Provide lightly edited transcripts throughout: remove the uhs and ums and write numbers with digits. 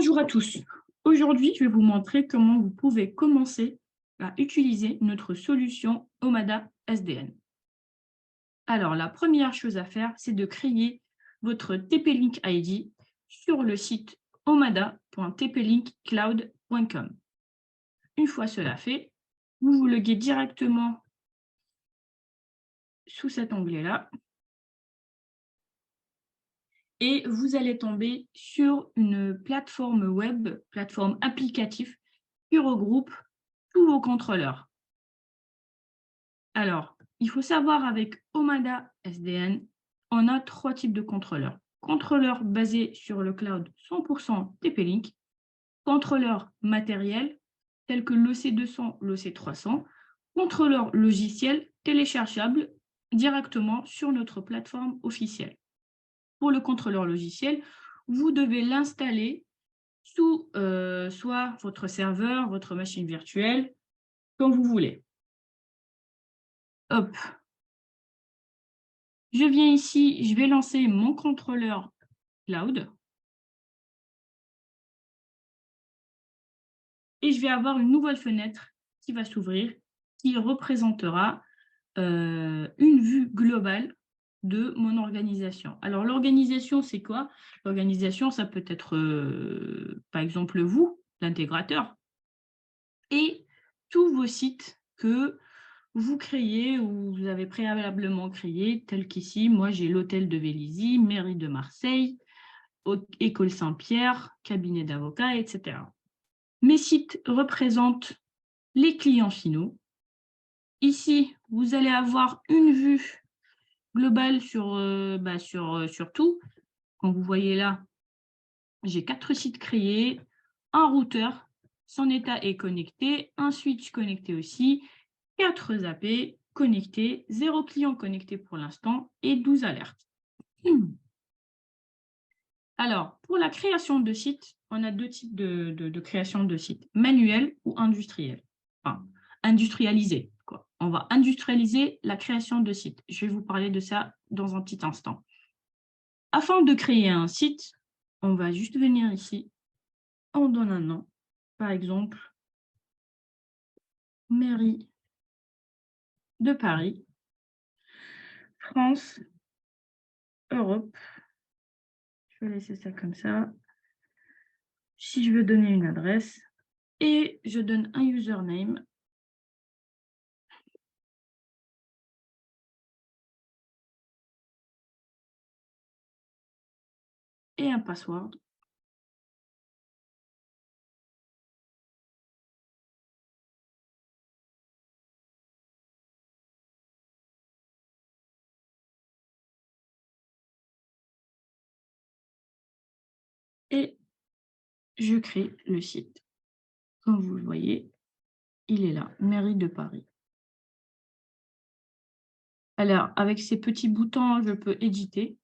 Bonjour à tous. Aujourd'hui, je vais vous montrer comment vous pouvez commencer à utiliser notre solution Omada SDN. Alors, la première chose à faire, c'est de créer votre TP-Link ID sur le site omada.tplinkcloud.com. Une fois cela fait, vous vous loguez directement sous cet onglet-là et vous allez tomber sur une plateforme web, plateforme applicative qui regroupe tous vos contrôleurs. Alors, il faut savoir avec Omada SDN, on a 3 types de contrôleurs. Contrôleurs basés sur le cloud 100% TP-Link, contrôleurs matériels tels que l'OC200, l'OC300, contrôleurs logiciels téléchargeables directement sur notre plateforme officielle. Pour le contrôleur logiciel, vous devez l'installer sous soit votre serveur, votre machine virtuelle, comme vous voulez. Hop. Je viens ici, je vais lancer mon contrôleur cloud. Et je vais avoir une nouvelle fenêtre qui va s'ouvrir, qui représentera une vue globale de mon organisation. Alors, l'organisation, c'est quoi? L'organisation, ça peut être, par exemple, vous, l'intégrateur, et tous vos sites que vous créez ou vous avez préalablement créés, tels qu'ici, moi, j'ai l'hôtel de Vélizy, mairie de Marseille, École Saint-Pierre, cabinet d'avocats, etc. Mes sites représentent les clients finaux. Ici, vous allez avoir une vue globale sur tout. Comme vous voyez là, j'ai 4 sites créés, un routeur, son état est connecté, un switch connecté aussi, 4 zappés connectés, 0 client connecté pour l'instant et 12 alertes. Alors, pour la création de sites, on a 2 types de création de sites, manuel ou industriel. Enfin, industrialisé, quoi. On va industrialiser la création de sites. Je vais vous parler de ça dans un petit instant. Afin de créer un site, on va juste venir ici, on donne un nom, par exemple, mairie de Paris, France, Europe. Je vais laisser ça comme ça. Si je veux donner une adresse, et je donne un username. Et un password. Et je crée le site. Comme vous le voyez, il est là, mairie de Paris. Alors, avec ces petits boutons, je peux éditer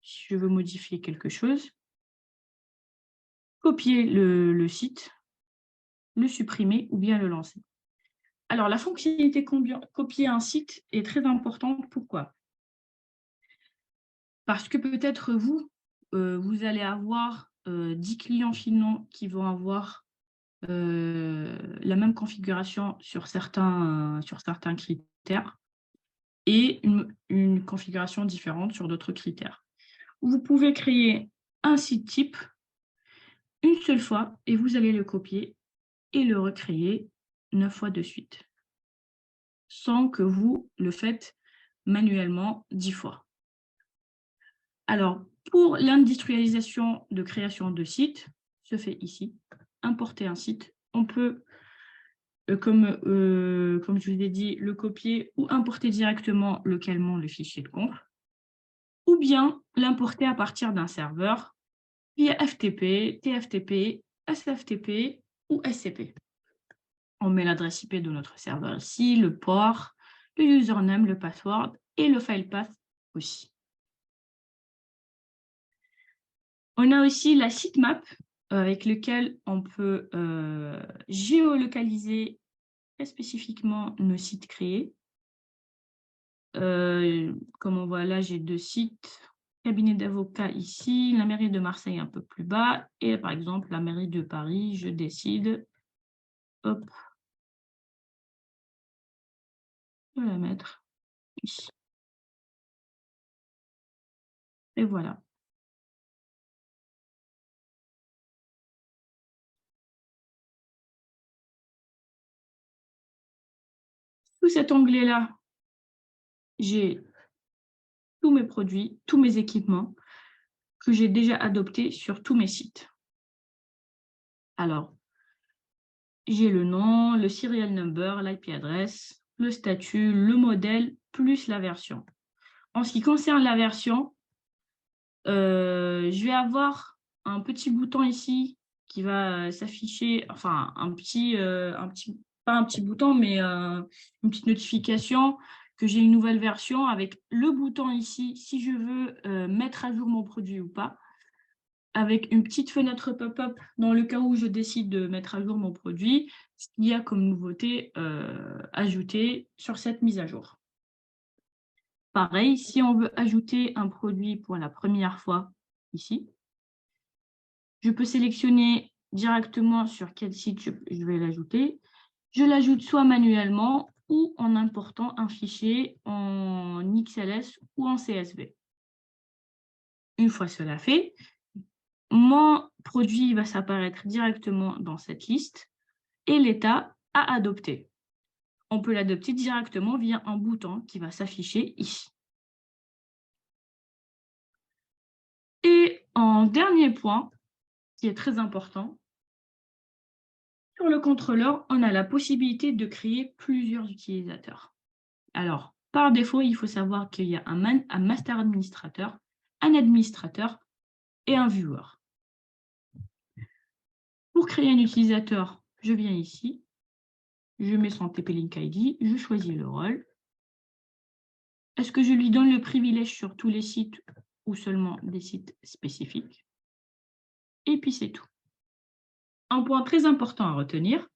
si je veux modifier quelque chose, copier le site, le supprimer ou bien le lancer. Alors, la fonctionnalité copier un site est très importante. Pourquoi? Parce que peut-être vous, vous allez avoir 10 clients finaux qui vont avoir la même configuration sur certains critères et une configuration différente sur d'autres critères. Vous pouvez créer un site type une seule fois et vous allez le copier et le recréer 9 fois de suite, sans que vous le faites manuellement 10 fois. Alors, pour l'industrialisation de création de site, se fait ici. Importer un site, on peut comme je vous ai dit, le copier ou importer directement localement le fichier de conf, ou bien l'importer à partir d'un serveur via FTP, TFTP, SFTP ou SCP. On met l'adresse IP de notre serveur ici, le port, le username, le password et le file path aussi. On a aussi la sitemap avec lequel on peut géolocaliser très spécifiquement nos sites créés. Comme on voit là, j'ai 2 sites. cabinet d'avocats ici, la mairie de Marseille un peu plus bas, et par exemple la mairie de Paris, je décide, hop, de la mettre ici. Et voilà. Sous cet onglet-là, j'ai tous mes produits, tous mes équipements que j'ai déjà adoptés sur tous mes sites. Alors, j'ai le nom, le serial number, l'IP adresse, le statut, le modèle, plus la version. En ce qui concerne la version, je vais avoir un petit bouton ici qui va s'afficher, enfin pas un petit bouton, mais une petite notification que j'ai une nouvelle version avec le bouton ici, si je veux mettre à jour mon produit ou pas, avec une petite fenêtre pop-up dans le cas où je décide de mettre à jour mon produit, ce qu'il y a comme nouveauté ajoutée sur cette mise à jour. Pareil, si on veut ajouter un produit pour la première fois ici, je peux sélectionner directement sur quel site je vais l'ajouter. Je l'ajoute soit manuellement ou en important un fichier en XLS ou en CSV. Une fois cela fait, mon produit va s'apparaître directement dans cette liste et l'état à adopter. On peut l'adopter directement via un bouton qui va s'afficher ici. Et en dernier point, qui est très important, sur le contrôleur, on a la possibilité de créer plusieurs utilisateurs. Alors, par défaut, il faut savoir qu'il y a un master administrateur, un administrateur et un viewer. Pour créer un utilisateur, je viens ici, je mets son TP-Link ID, je choisis le rôle. Est-ce que je lui donne le privilège sur tous les sites ou seulement des sites spécifiques? Et puis c'est tout. Un point très important à retenir,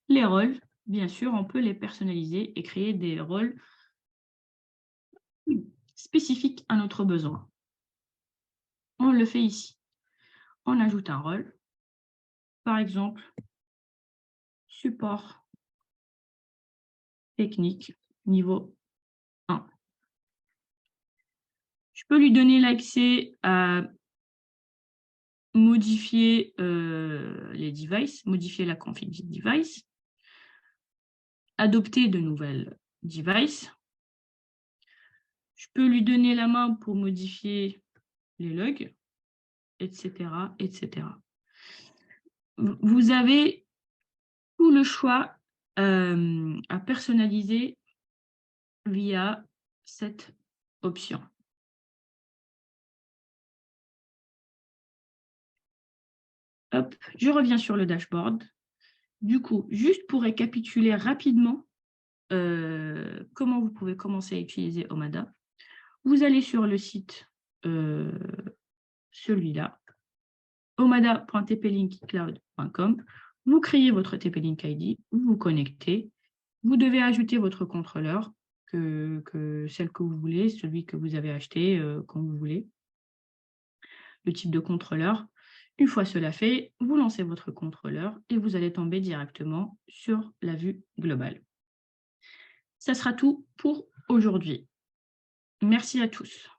les rôles, bien sûr, on peut les personnaliser et créer des rôles spécifiques à notre besoin. On le fait ici. On ajoute un rôle, par exemple, support technique niveau 1. Je peux lui donner l'accès à modifier les devices, modifier la config du device, adopter de nouvelles devices. Je peux lui donner la main pour modifier les logs, etc., etc. Vous avez tout le choix à personnaliser via cette option. Hop, je reviens sur le dashboard. Du coup, juste pour récapituler rapidement comment vous pouvez commencer à utiliser Omada, vous allez sur le site, celui-là, omada.tplinkcloud.com, vous créez votre TP-Link ID, vous vous connectez, vous devez ajouter votre contrôleur, celle que vous voulez, celui que vous avez acheté quand vous voulez, le type de contrôleur. Une fois cela fait, vous lancez votre contrôleur et vous allez tomber directement sur la vue globale. Ça sera tout pour aujourd'hui. Merci à tous.